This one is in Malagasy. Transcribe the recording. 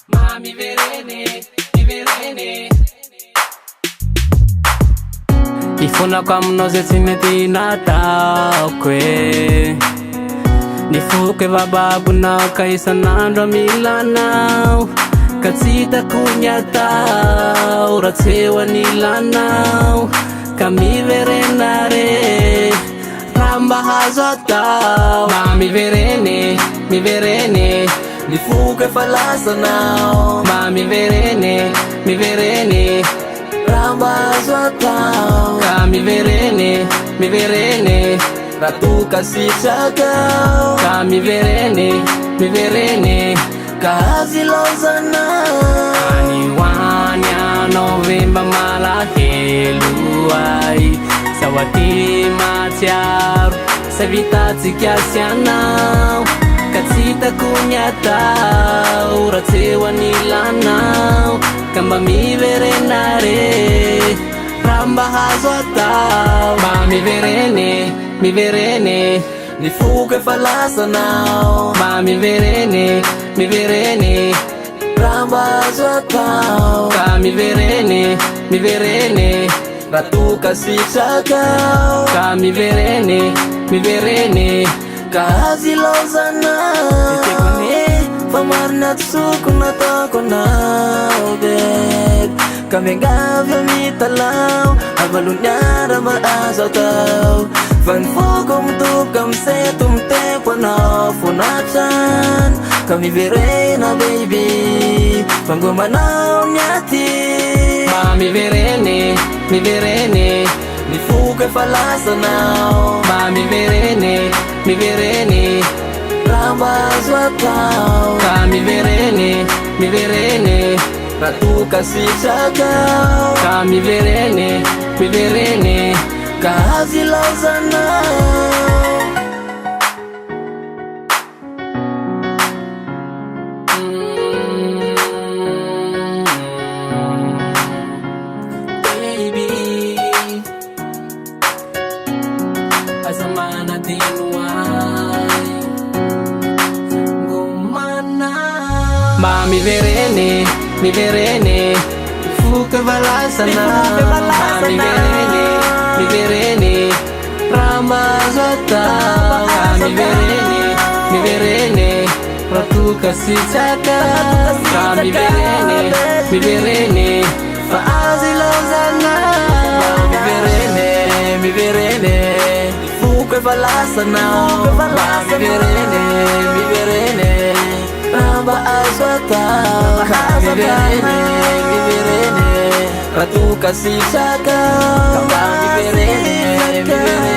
Mami verene, mi verene. Ifuna kwamunoze simeti natakwe nifuke bababu na kaisa nandro milanao katsita kunyatao ratsewa nilanao kami verenare ramba hazatao Mami verene, mi verene nifuke falasanao Mami verene, mi verene ramba hazatao kami verene, mi verene ratu kasitsakao kami verene, mi verene kazi lozanao aniwanya Novemba malakeluai sawati matiaro savitatsy kiasianao katsita kunyatao ratsewa nilanao kamba miverenare ramba hazo atao Mami verene, mi verene nifuke falasanao Mami verene, mi verene ramba hazo atao kami verene, mi verene ratu kasitsakao kami verene, mi verene kazi lozanao itekone famarina tsoko natako nao bed kamengavya mitalao avalonyara maazo tao vanfoko mitoka mseto mtempo anao fonatran kami verena baby vangomanao miaty Mami verene, mi verene nifuke falasanao Mami verene, mi verene ramba zwatao kami verene, mi verene ratu kasitsakao kami verene, mi verene kazi lozanao Azamana dinuai gumana Mami verene, mi verene fuke valasana Mami verene, mi verene ramba zata Mami verene, mi verene ratu kasitsaka Mami verene, mi verene faazi lozana Mami verene, mi verene fuke falasanao Mami verene, mi verene ramba azatao Kami verene, mi verene ratu kasitsakao Kami verene, mi verene